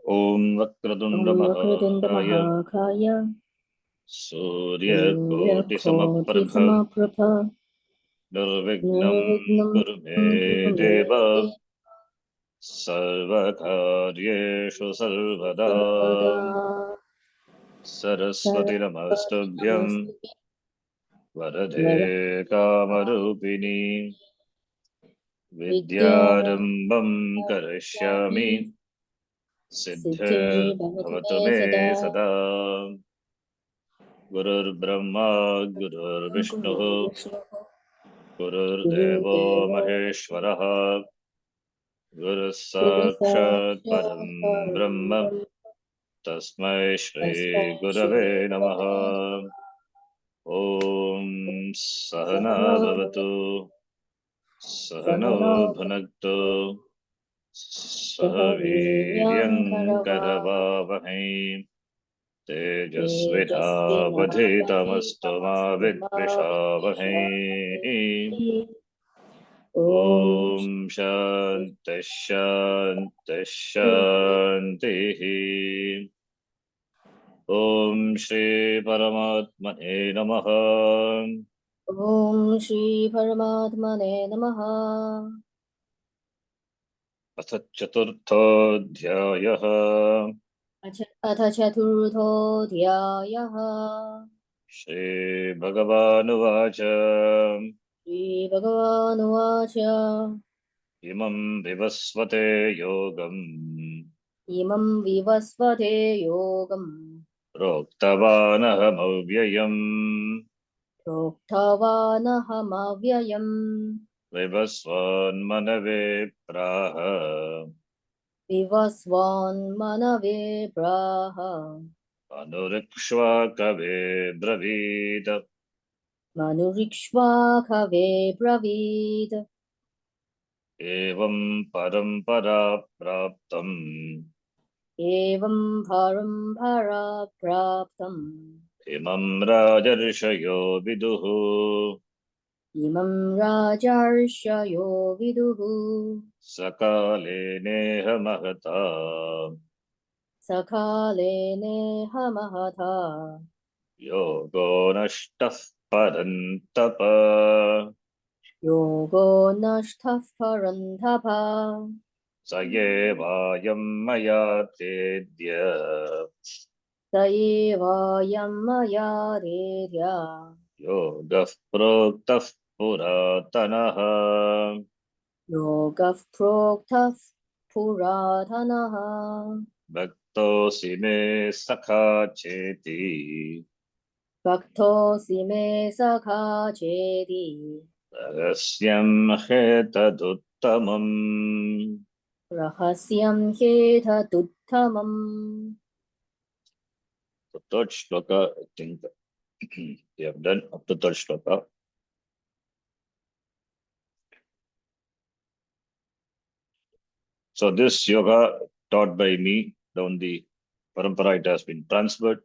Om Om Vakratunda Vakratunda Mahakaya Mahakaya Suryakoti Suryakoti Samaprabha Samaprabha Nirvignam Nirvignam Kurume Kuru Me Deva Deva Sarvakaryeshu Sarvada Sarvada Saraswati Saraswati Namastubhyam Namaste Varade Vara Kamarupini Vidya Vidyarambam Swami Karishyami Siddhir Siddhi Bhavatu Bhavatu Me Me Sada Sada Gurur Brahma Gurur Guru Vishnu Vishnu Guru Gurudevo Deva Maheshwaraha Guru Guru Sakshat Sakshat Param Brahma Param Tasmai Shri Tasmai Gurave Shri Gurave Namaha Om Sahana Namaha Bhavatu Sahano Sahana Bhunaktu Sahaviryam Sahaviryam Karavavahe Karavavahem Tejasvinavadhitamastu ma Tejasvinavadhitamastu ma Vidvishavahem vidvishavehi. Om Om Shanti Shanti Shanti. Shanti Om Shri Paramatmane Namaha Om Shri Paramatmane Namaha. Atha Chaturthodhyayah अथ चतुर्थोऽध्यायः Shri Bhagavanuvacha श्रीभगवानुवाच Imam Vivasvate Yogam इमं विवस्वते योगम् Proktavanaham प्रोक्तवानहमव्ययम् Vivasvan Manave Praha विवस्वान्मनवे प्राह Anurikshva Kave Bravid मनुरिक्ष्वाकवे ब्रवीत् Evam Parampara Praptam एवं परम्परा प्राप्तम् Imam Rajarshayo Viduhu इमं राजर्षयो विदुः Sakale Neha Mahata सकाले नेह महता Yogo Nashtaf Parantapa योगो नष्टः परन्तप Sayevayam Maya Tedya स एवायं मया रेर्या Yoga Proktaf Puratanaha योगः प्रोक्तः पुरातनः Bhaktosi me Sakha Cheti भक्तोऽसि मे सखा चेति Rahasyam Hetaduttamam. रहस्यं ह्येतदुत्तमम् The third shloka, I think we have done up to third shloka. So this yoga taught by me down the parampara, it has been transferred,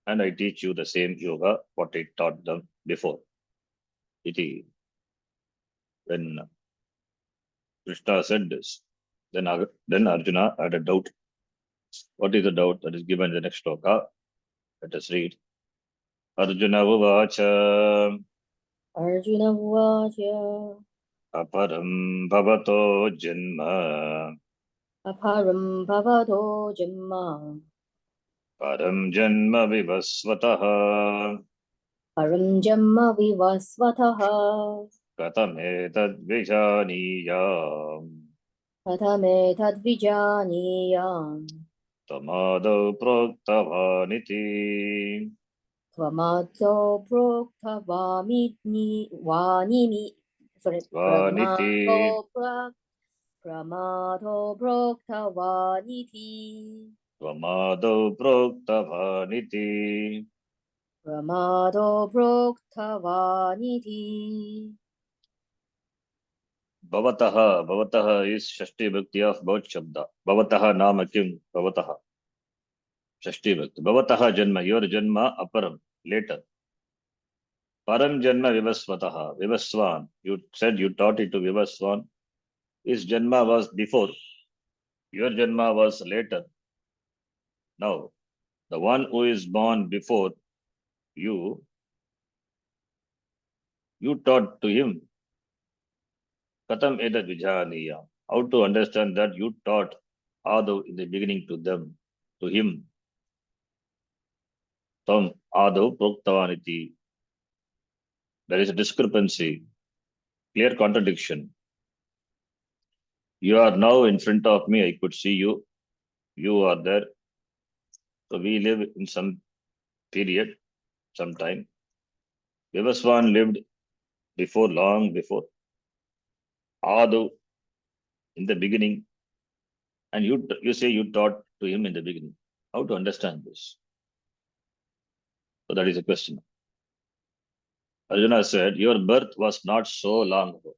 and I teach you the same yoga what I taught them before. Iti. When Krishna said this, then Arjuna had a doubt. What is the doubt that is given in the next shloka? Let us read. Arjuna Uvacha Arjun उवाच Aparam Bhavato Janma अपरं भवतो जन्म Param Janma Vivasvataha परं जन्म विवस्वतः Katametadvijaniyam कथमेतद्विजानीयाम् Tamadau Proktavaniti त्वमादौ प्रोक्तवामिनि वानिमि Vaniti प्रमादो प्रोक्तवानिति Tamadau Proktavaniti. प्रमादो प्रोक्तवानिति Bhavataha is Shashti Bhakti of Bhavat Shabda. Bhavataha Nama Kim Bhavataha. Shashti Bhakti. Bhavataha Janma, your Janma Aparam, later. Param Janma Vivasvataha, Vivaswan. You said you taught it to Vivaswan. His Janma was before. Your Janma was later. Now, the one who is born before you, you taught to him. Katam edat vijaniya. How to understand that you taught Adav in the beginning to them, to him. Tam Adav proktavaniti. There is a discrepancy, clear contradiction. You are now in front of me. I could see you. You are there. So we live in some period, some time. Vivaswan lived before, long before. Adav in the beginning. And you say you taught to him in the beginning. How to understand this? So that is a question. Arjuna said, your birth was not so long ago.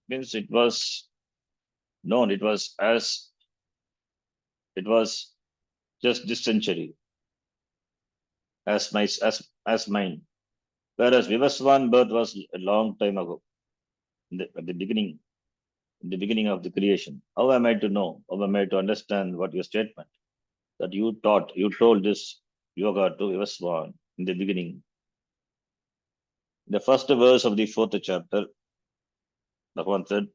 Means it was known, it was just this century as mine. Whereas Vivaswan birth was a long time ago, at the beginning, in the beginning of the creation. How am I to know? How am I to understand what your statement? That you told this yoga to Vivaswan in the beginning. The first verse of the fourth chapter, Bhagavan said,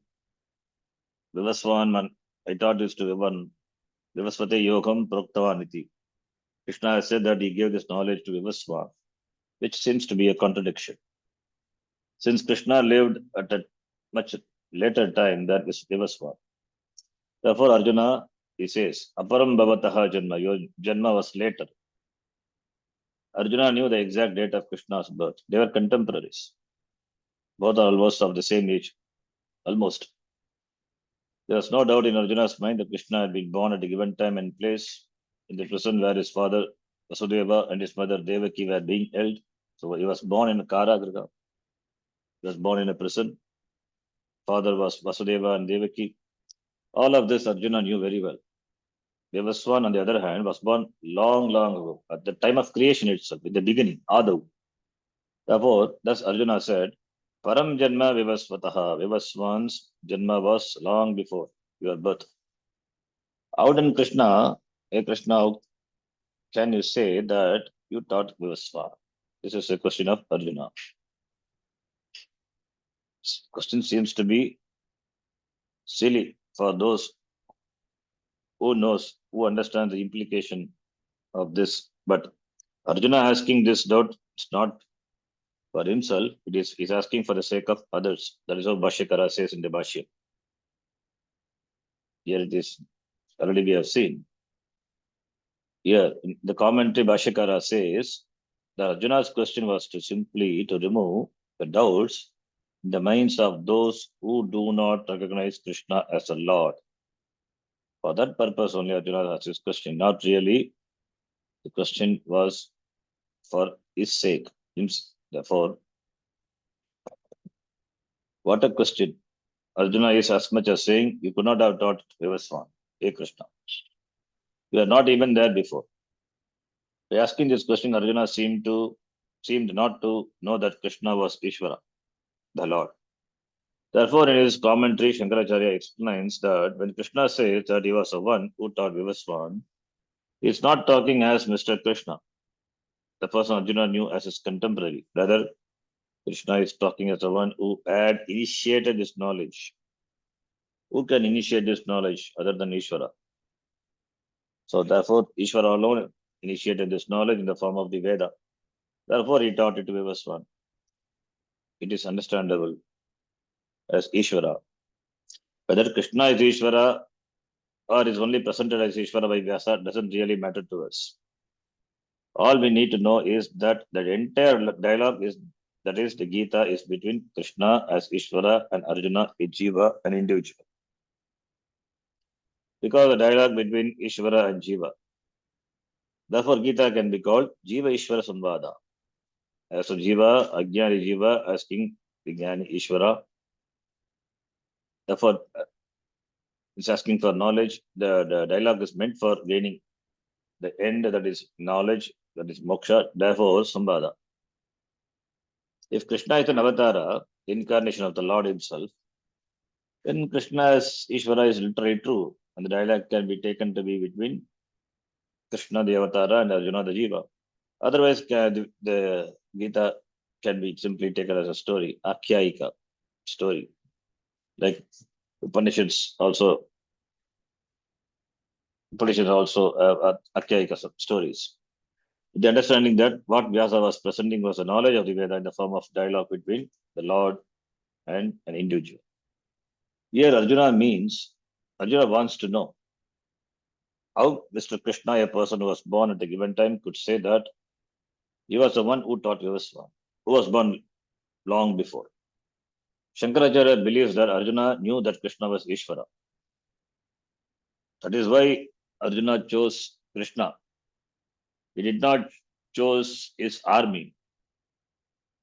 Vivaswan, I taught this to Vivasvate Yogam Proktavaniti. Krishna has said that he gave this knowledge to Vivaswan, which seems to be a contradiction. Since Krishna lived at a much later time than Vivaswan. Therefore, Arjuna, he says, Aparam Bhavataha Janma, your Janma was later. Arjuna knew the exact date of Krishna's birth. They were contemporaries. Both are almost of the same age. Almost. There was no doubt in Arjuna's mind that Krishna had been born at a given time and place in the prison where his father Vasudeva and his mother Devaki were being held. So he was born in a Karagraha. He was born in a prison. Father was Vasudeva and Devaki. All of this Arjuna knew very well. Devaswan, on the other hand, was born long, long ago, at the time of creation itself, in the beginning, Adav. Therefore, thus Arjuna said, Param Janma Vivasvataha. Vivaswan's Janma was long before your birth. How then Krishna, hey Krishna, how can you say that you taught Vivasva? This is a question of Arjuna. This question seems to be silly for those who understand the implication of this. But Arjuna asking this doubt, it's not for himself, he's asking for the sake of others. That is what Bhashyakara says in the Bhashya. Here it is, already we have seen. Here, in the commentary, Bhashyakara says that Arjuna's question was to remove the doubts in the minds of those who do not recognize Krishna as a Lord. For that purpose only Arjuna asked his question. Not really. The question was for his sake. Therefore, what a question. Arjuna is as much as saying, you could not have taught Vivaswan, hey Krishna. You are not even there before. By asking this question, Arjuna seemed not to know that Krishna was Ishvara, the Lord. Therefore, in his commentary, Shankaracharya explains that when Krishna says that he was the one who taught Vivaswan, he is not talking as Mr. Krishna, the person Arjuna knew as his contemporary. Rather, Krishna is talking as the one who had initiated this knowledge. Who can initiate this knowledge other than Ishvara? So therefore, Ishvara alone initiated this knowledge in the form of the Veda. Therefore, he taught it to Vivaswan. It is understandable as Ishvara. Whether Krishna is Ishvara or is only presented as Ishvara by Vyasa doesn't really matter to us. All we need to know is that the entire dialogue is, that is, the Gita is between Krishna as Ishvara and Arjuna is Jiva, an individual. Because the dialogue between Ishvara and Jiva. Therefore, Gita can be called Jiva Ishvara Samvada. As a Jiva, Ajnani Jiva asking Vijnani Ishvara. Therefore, it's asking for knowledge. The dialogue is meant for gaining the end, that is knowledge, that is moksha, therefore Sambhada. If Krishna is an avatara, incarnation of the Lord himself, then Krishna as Ishvara is literally true, and the dialogue can be taken to be between Krishna the Avatara and Arjuna the Jiva. Otherwise, the Gita can be simply taken as a story, Akhyayika story. Like Upanishads also Akhyayika stories. The understanding that what Vyasa was presenting was the knowledge of the Veda in the form of dialogue between the Lord and an individual. Here, Arjuna wants to know how Mr. Krishna, a person who was born at a given time, could say that he was the one who taught Vivaswan, who was born long before. Shankaracharya believes that Arjuna knew that Krishna was Ishvara. That is why Arjuna chose Krishna. He did not choose his army.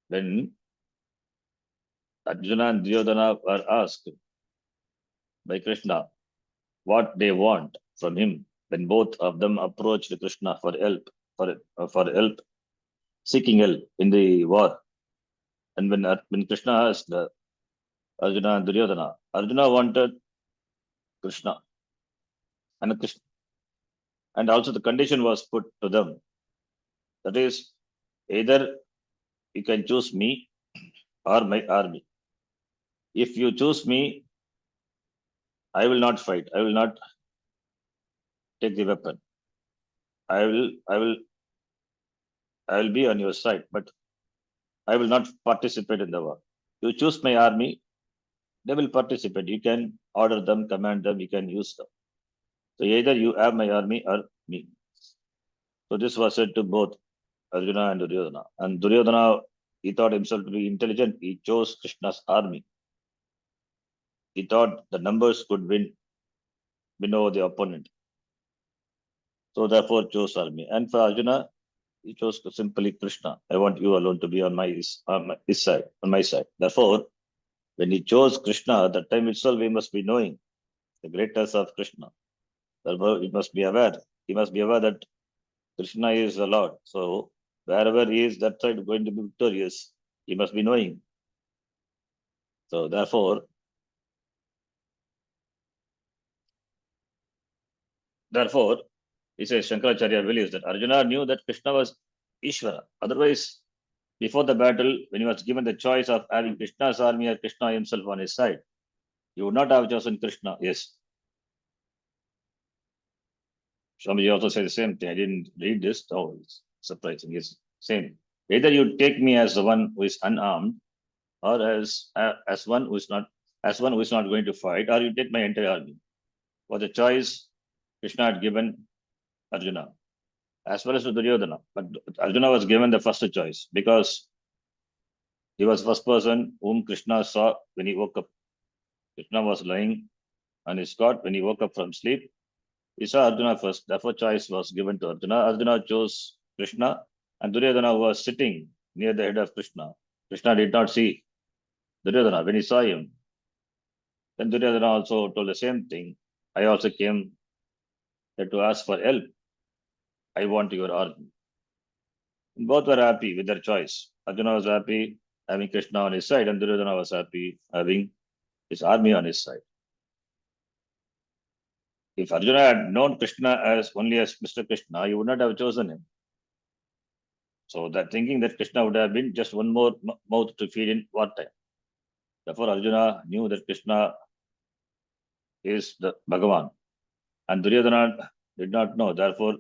When Arjuna and Duryodhana were asked by Krishna what they want from him, when both of them approached Krishna for help, for help, seeking help in the war, and when Krishna asked Arjuna and Duryodhana, Arjuna wanted Krishna, and Krishna, and also the condition was put to them. That is, either you can choose me or my army. If you choose me, I will not fight. I will not take the weapon. I will, I will, I will be on your side, but I will not participate in the war. You choose my army, they will participate. You can order them, command them, you can use them. So either you have my army or me. So this was said to both Arjuna and Duryodhana. And Duryodhana, he thought himself to be intelligent. He chose Krishna's army. He thought the numbers could win over the opponent. So therefore chose army. And for Arjuna, he chose simply Krishna. I want you alone to be on his side, on my side. Therefore, when he chose Krishna, at that time itself we must be knowing the greatness of Krishna. Therefore, he must be aware. He must be aware that Krishna is the Lord. So wherever he is, that side going to be victorious. He must be knowing. So therefore, he says Shankaracharya believes that Arjuna knew that Krishna was Ishvara. Otherwise, before the battle, when he was given the choice of having Krishna's army or Krishna himself on his side, he would not have chosen Krishna. Yes. Swamiji also said the same thing. I didn't read this. Oh, it's surprising. It's same. Either you take me as the one who is unarmed, or as one who is not going to fight, or you take my entire army. For the choice Krishna had given Arjuna, as well as to Duryodhana. But Arjuna was given the first choice because he was the first person whom Krishna saw when he woke up. Krishna was lying on his cot when he woke up from sleep. He saw Arjuna first. Therefore, choice was given to Arjuna. Arjuna chose Krishna, and Duryodhana was sitting near the head of Krishna. Krishna did not see Duryodhana. When he saw him, then Duryodhana also told the same thing. I also came here to ask for help. I want your army. Both were happy with their choice. Arjuna was happy having Krishna on his side, and Duryodhana was happy having his army on his side. If Arjuna had known Krishna as only as Mr. Krishna, he would not have chosen him. So that thinking that Krishna would have been just one more mouth to feed in wartime. Therefore, Arjuna knew that Krishna is the Bhagavan, and Duryodhana did not know. Therefore,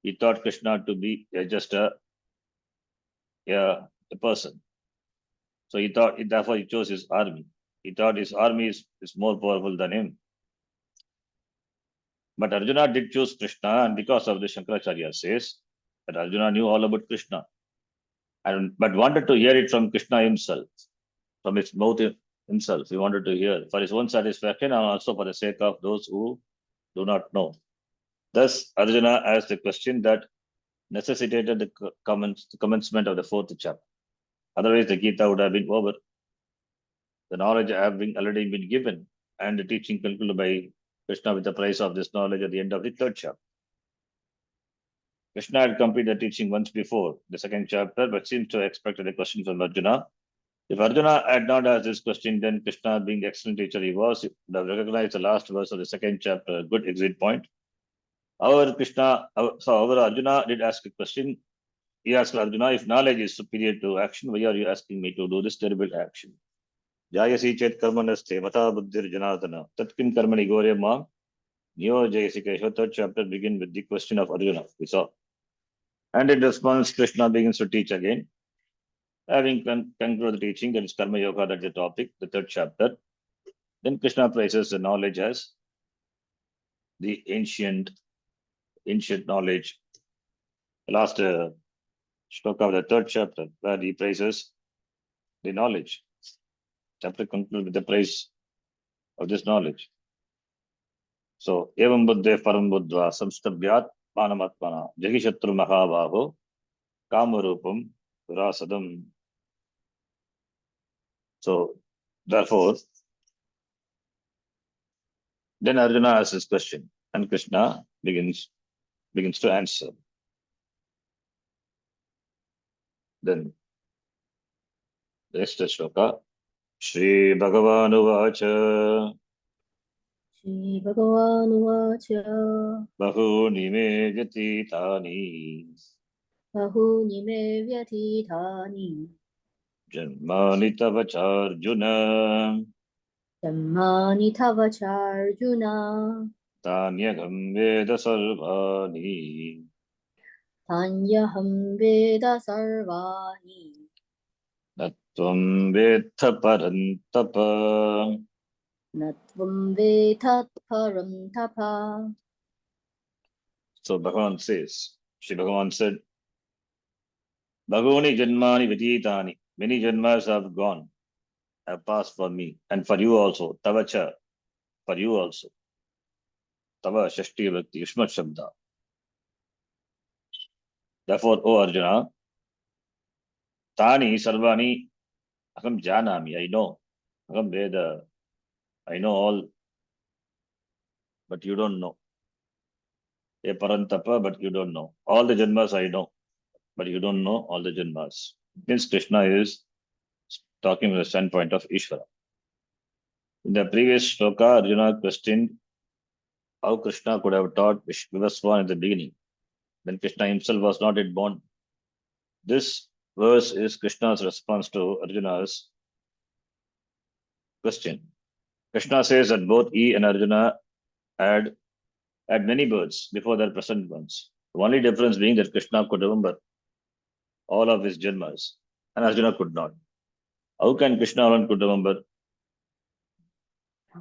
he thought Krishna to be just a person. So therefore he chose his army. He thought his army is more powerful than him. But Arjuna did choose Krishna, and because of this, Shankaracharya says that Arjuna knew all about Krishna, but wanted to hear it from Krishna himself, from his mouth himself. He wanted to hear for his own satisfaction and also for the sake of those who do not know. Thus, Arjuna asked the question that necessitated the commencement of the fourth chapter. Otherwise, the Gita would have been over. The knowledge having already been given, and the teaching concluded by Krishna with the price of this knowledge at the end of the third chapter. Krishna had completed the teaching once before, the second chapter, but seems to have expected a question from Arjuna. If Arjuna had not asked this question, then Krishna, being the excellent teacher he was, would have recognized the last verse of the second chapter, a good exit point. Our Krishna, our Arjuna did ask a question. He asked Arjuna, if knowledge is superior to action, why are you asking me to do this terrible action? Jayasi chet karmanaste mata buddhir janardana tatkim karmani gore ma nyo jayasi kesho. Third chapter begin with the question of Arjuna. We saw. And in response, Krishna begins to teach again. Having concluded the teaching, that is Karma Yoga, that's the topic, the third chapter. Then Krishna praises the knowledge as the ancient knowledge. The last shloka of the third chapter, where he praises the knowledge. Chapter concludes with the praise of this knowledge. So, evam buddhe param buddhva samstabhyat panamatmana jagishatru mahabaho kamarupam virasadam. So, therefore, then Arjuna asks his question, and Krishna begins to answer. Then, the next shloka, Shri Bhagavan Uvacha Shri Bhagavanuvacha Bahuni me vyatitani Bahuni me vyatithani Janmani tava charjuna Dhammani tava charjuna Tanyagam Veda Sarvani Tanyaham Veda Sarvani Natvam Vetha Parantapa. Natvam Veda Param Tapa. So Bhagavan says, Shri Bhagavan said, Bhagavani Janmani Vyatitani, many Janmas have gone, have passed for me, and for you also, Tavacha, for you also. Tava Shashti Vibhakti, Yushmat Shabda. Therefore, O Arjuna, Tani Sarvani Aham Janami, I know. Aham Veda, I know all, but you don't know. A Parantapa, but you don't know. All the Janmas I know, but you don't know all the Janmas. Means Krishna is talking from the standpoint of Ishvara. In the previous shloka, Arjuna questioned how Krishna could have taught Vivaswan in the beginning, when Krishna himself was not yet born. This verse is Krishna's response to Arjuna's question. Krishna says that both he and Arjuna had many births before their present ones. The only difference being that Krishna could remember all of his janmas and Arjuna could not. How can Krishna alone could remember?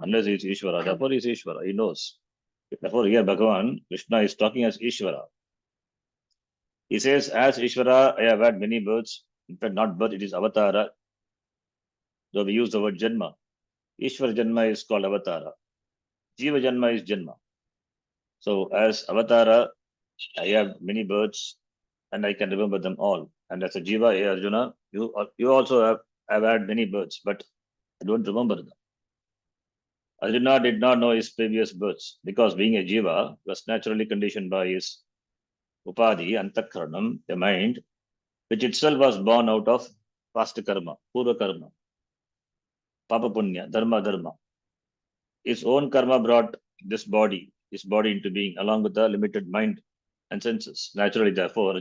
Unless he is Ishvara. Therefore he is Ishvara. He knows. Therefore here Bhagavan, Krishna is talking as Ishvara. He says, as Ishvara, I have had many births. In fact, not birth, it is avatara. Though we use the word janma. Ishvara janma is called avatara. Jiva janma is janma. So as avatara, I have many births and I can remember them all. And as a jiva, hey Arjuna, you also have had many births, but I don't remember them. Arjuna did not know his previous births because being a jiva was naturally conditioned by his upadhi, antakranam, the mind, which itself was born out of past karma, purva karma, papa punya, dharma. His own karma brought his body into being along with the limited mind and senses. Naturally, therefore,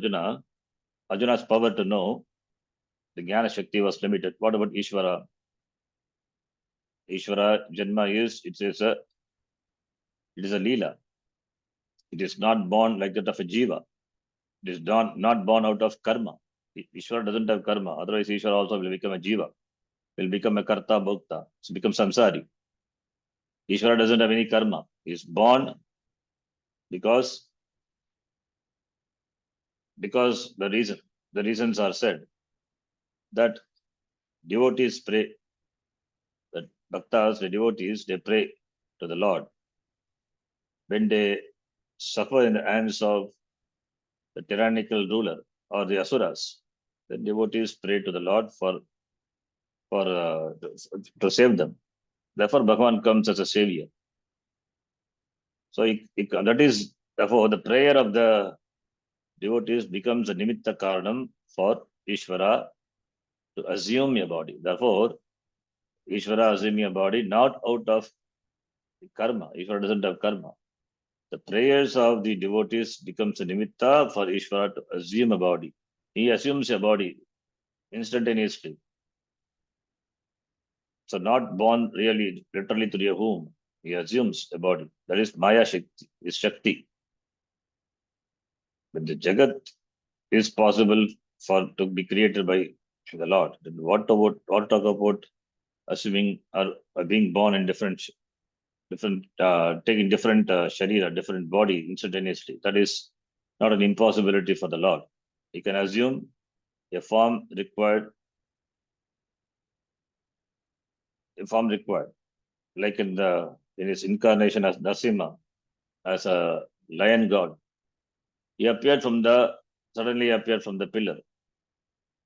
Arjuna's power to know the Jnana Shakti was limited. What about Ishvara? Ishvara Janma it is a Leela. It is not born like that of a Jiva. It is not born out of karma. Ishvara doesn't have karma. Otherwise, Ishvara also will become a Jiva, will become a Karta Bhokta, so become Samsari. Ishvara doesn't have any karma. He is born because the reasons are said that devotees pray, that bhaktas, the devotees, they pray to the Lord. When they suffer in the hands of the tyrannical ruler or the asuras, the devotees pray to the Lord to save them. Therefore, Bhagavan comes as a savior. So that is therefore the prayer of the devotees becomes a nimitta karanam for Ishvara to assume a body. Therefore, Ishvara assuming a body not out of karma. Ishvara doesn't have karma. The prayers of the devotees becomes a nimitta for Ishvara to assume a body. He assumes a body instantaneously. So not born really, literally through a womb. He assumes a body. That is Maya Shakti, is Shakti. But the Jagat is possible for to be created by the Lord. Then what talk about assuming or being born in different taking different sharira, different body instantaneously? That is not an impossibility for the Lord. He can assume a form required, like in his incarnation as Nasima, as a lion god. He appeared from the suddenly appeared from the pillar.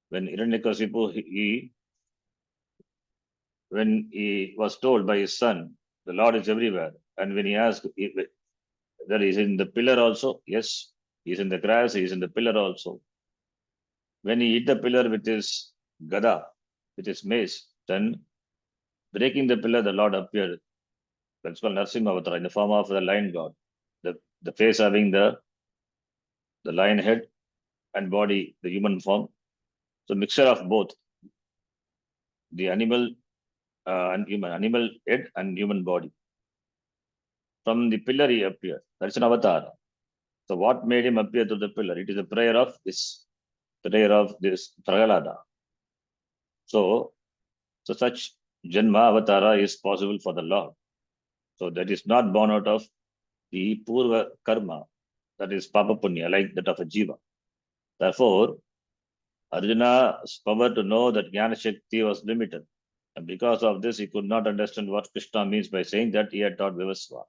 When Hiranyakasipu, when he was told by his son, the Lord is everywhere. And when he asked whether he's in the pillar also, yes, he's in the grass, he's in the pillar also. When he hit the pillar with his gada, with his mace, then breaking the pillar, the Lord appeared. That's called Narsimha Avatar in the form of the lion god. The face having the lion head and body, the human form. So mixture of both, the animal and human, animal head and human body. From the pillar he appeared. That's an avatar. So what made him appear to the pillar? It is a prayer of this Prahalada. So such Janma Avatara is possible for the Lord. So that is not born out of the Purva Karma, that is Papa Punya, like that of a Jiva. Therefore, Arjuna's power to know that Jnana Shakti was limited. And because of this, he could not understand what Krishna means by saying that he had taught Vivasva.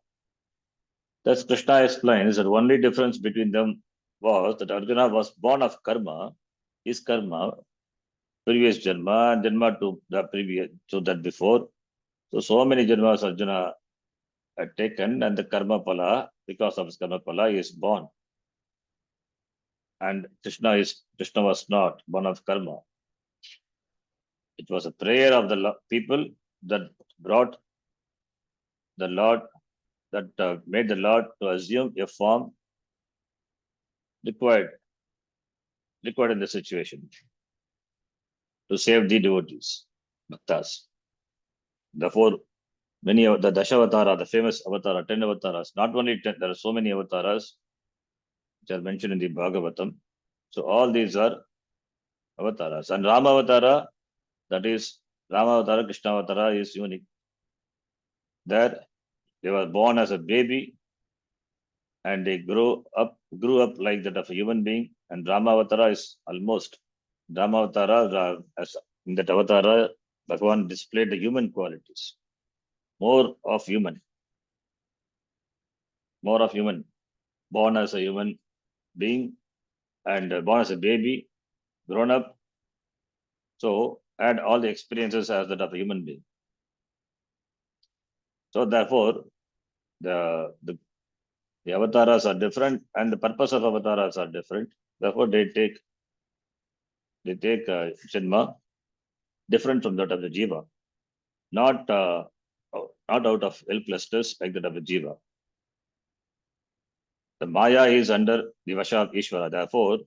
Thus, Krishna explains that the only difference between them was that Arjuna was born of karma, his karma, previous janma, and janma to the previous, to that before. So many janmas Arjuna had taken, and the karma pala, because of his karma pala, he is born. And Krishna was not born of karma. It was a prayer of the people that brought the Lord, that made the Lord to assume a form required in the situation to save the devotees, bhaktas. Therefore, many of the Dashavatara, the famous avatara, 10 avatars, not only 10, there are so many avatars which are mentioned in the Bhagavatam. So all these are avatars. And Rama avatara, that is Rama avatara, Krishna avatara is unique. There they were born as a baby and they grew up like that of a human being. And Rama avatara is almost Rama avatara, as in that avatara, Bhagavan displayed the human qualities. More of human, born as a human being and born as a baby, grown up, so had all the experiences as that of a human being. So therefore, the avatars are different and the purpose of avatars are different. Therefore, they take Janma different from that of the Jiva, not out of helplessness like that of the Jiva. The Maya is under the Vasha of Ishvara. Therefore,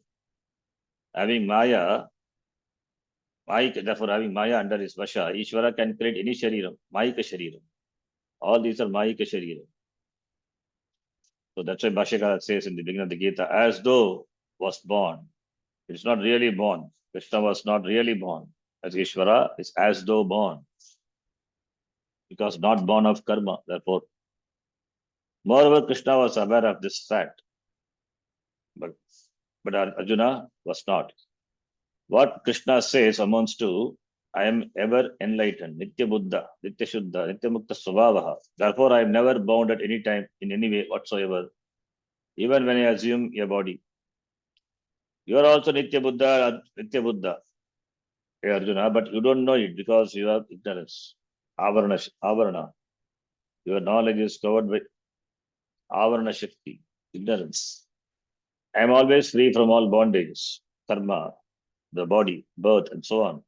having Maya under his Vasha, Ishvara can create any Shariram, Mayika Shariram. All these are Mayika Shariram. So that's why Bhashyakara says in the beginning of the Gita, as though was born. It's not really born. Krishna was not really born. As Ishvara is as though born. Because not born of karma. Therefore, moreover, Krishna was aware of this fact. But Arjuna was not. What Krishna says amounts to, I am ever enlightened, Nitya Buddha, Nitya Shuddha, Nitya Mukta Swabhavaha. Therefore, I am never bound at any time in any way whatsoever, even when I assume a body. You are also Nitya Buddha, hey Arjuna, but you don't know it because you have ignorance. Avarana. Your knowledge is covered by Avarana Shakti, ignorance. I am always free from all bondages, karma, the body, birth, and so on.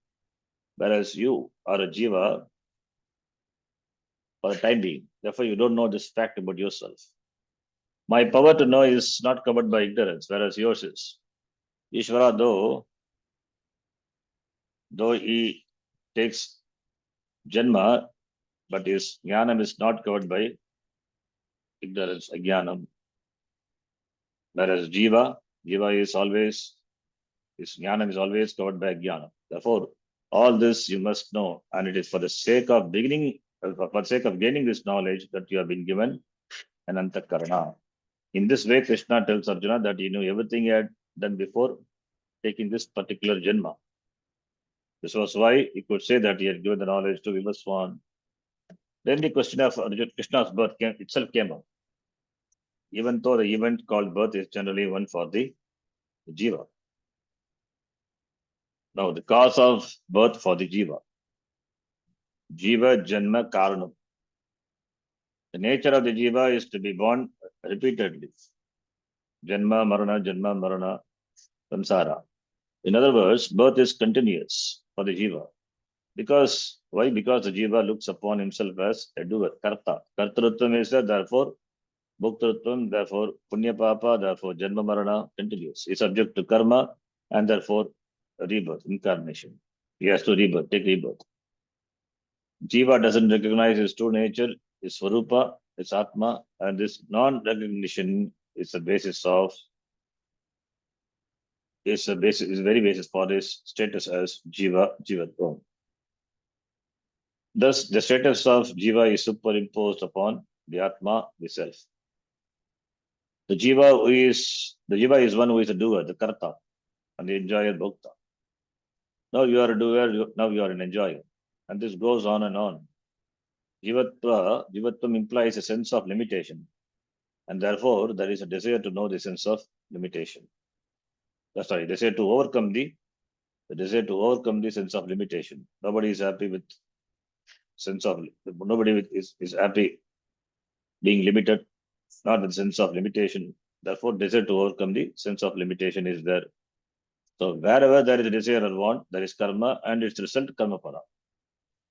Whereas you are a jiva for the time being. Therefore, you don't know this fact about yourself. My power to know is not covered by ignorance, whereas yours is. Ishvara, though he takes Janma, but his jnanam is not covered by ignorance, ajnanam. Whereas Jiva is always, his jnanam is always covered by jnana. Therefore, all this you must know, and it is for the sake of for the sake of gaining this knowledge that you have been given an antakarana. In this way, Krishna tells Arjuna that he knew everything he had done before taking this particular Janma. This was why he could say that he had given the knowledge to Vivaswan. Then the question of Krishna's birth itself came up. Even though the event called birth is generally one for the Jiva. Now, the cause of birth for the Jiva. Jiva Janma Karanam. The nature of the Jiva is to be born repeatedly. Janma Marana, Samsara. In other words, birth is continuous for the Jiva. Because, why? Because the Jiva looks upon himself as a doer, Karta. Kartarutvam is there, therefore, Bhuktarutvam, therefore, Punya Papa, therefore, Janma Marana continues. He is subject to karma and therefore rebirth, incarnation. He has to take rebirth. Jiva doesn't recognize his true nature, his Swarupa, his Atma, and this non-recognition is the basis of is the very basis for his status as Jivatvam. Thus, the status of Jiva is superimposed upon the Atma, the self. The Jiva is one who is a doer, the Karta, and the enjoyer, Bhokta. Now you are a doer, now you are an enjoyer. And this goes on and on. Jivatvam implies a sense of limitation. And therefore, there is a desire to know the sense of limitation. Desire to overcome the sense of limitation. Nobody is happy with is happy being limited, not with the sense of limitation. Therefore, desire to overcome the sense of limitation is there. So wherever there is a desire or want, there is karma and its result, karma pala.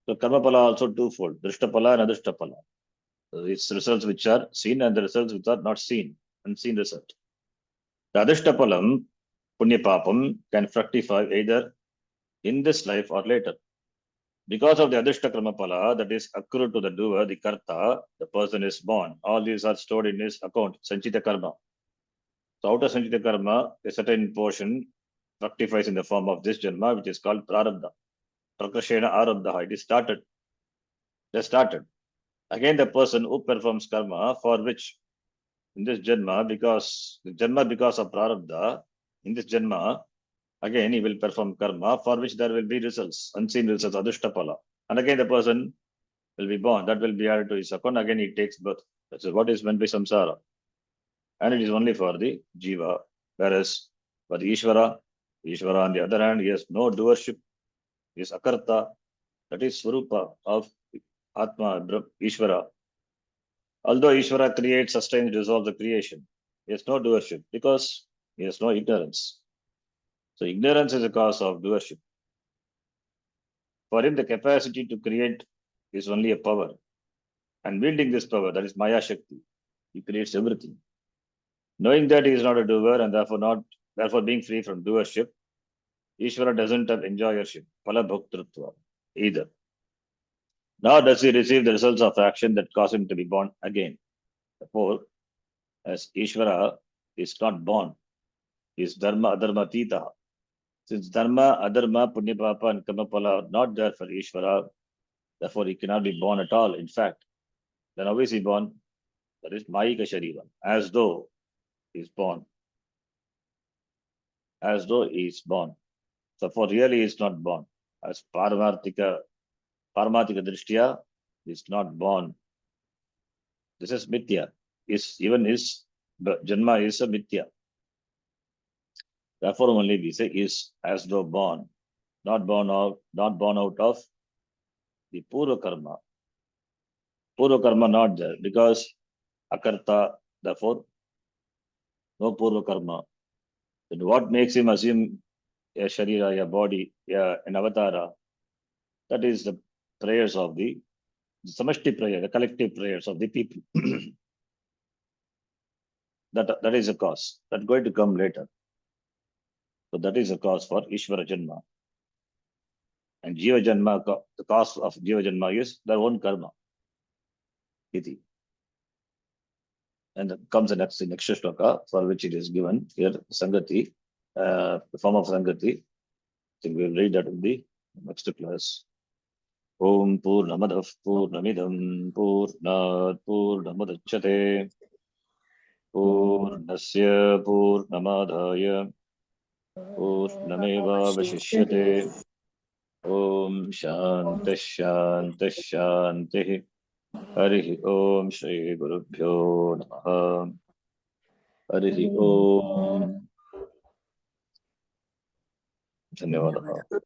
So karma pala also twofold, drishtapala and adrishtapala. So it's results which are seen and the results which are not seen, unseen result. The adrishtapalam, punya papam, can fructify either in this life or later. Because of the adrishta karma pala that is accrued to the doer, the karta, the person is born. All these are stored in his account, sanchita karma. So out of sanchita karma, a certain portion fructifies in the form of this janma, which is called prarabdha. Prakashena arabdha. It is started. They started. Again, the person who performs karma for which in this janma, because of prarabdha, in this janma, again he will perform karma for which there will be results, unseen results, adushtapala. And again the person will be born. That will be added to his account. Again he takes birth. That's what is meant by samsara. And it is only for the jiva. Whereas for the Ishvara on the other hand, he has no doership. He is akarta. That is swarupa of Atma, Ishvara. Although Ishvara creates, sustains, dissolves the creation, he has no doership because he has no ignorance. So ignorance is a cause of doership. For him, the capacity to create is only a power. And wielding this power, that is Maya Shakti, he creates everything. Knowing that he is not a doer and therefore being free from doership, Ishvara doesn't have enjoyership, phala bhoktrutva, either. Now does he receive the results of action that cause him to be born again. Therefore, as Ishvara is not born, he is dharma adharma tita. Since dharma, adharma, punya papa and karma pala are not there for Ishvara, therefore he cannot be born at all. In fact, then how is he born? That is Mayika Shariram, as though he is born. As though he is born. So for really he is not born. As Paramatika Drishtya, he is not born. This is Mithya. Even his Janma is a Mithya. Therefore only we say is as though born, not born out of the Purva Karma. Purva Karma not there because Akarta, therefore no Purva Karma. Then what makes him assume a Sharira, a body, an avatara? That is the prayers of the Samashti prayer, the collective prayers of the people. That is a cause. That's going to come later. So that is a cause for Ishvara Janma. And Jiva Janma, the cause of Jiva Janma is their own karma. Iti. And then comes the next shloka, for which it is given here, Sangati, the form of Sangati. I think we'll read that in the next class. Om Purnamadav Purnamidam Purnat Purnamudachyate Purnasya Purnamadaya Purnameva Vashishyate Om Shanti Shanti Shanti Harihi Om Shri Gurubhyo Namaha Harihi Om Dhanyavadaha.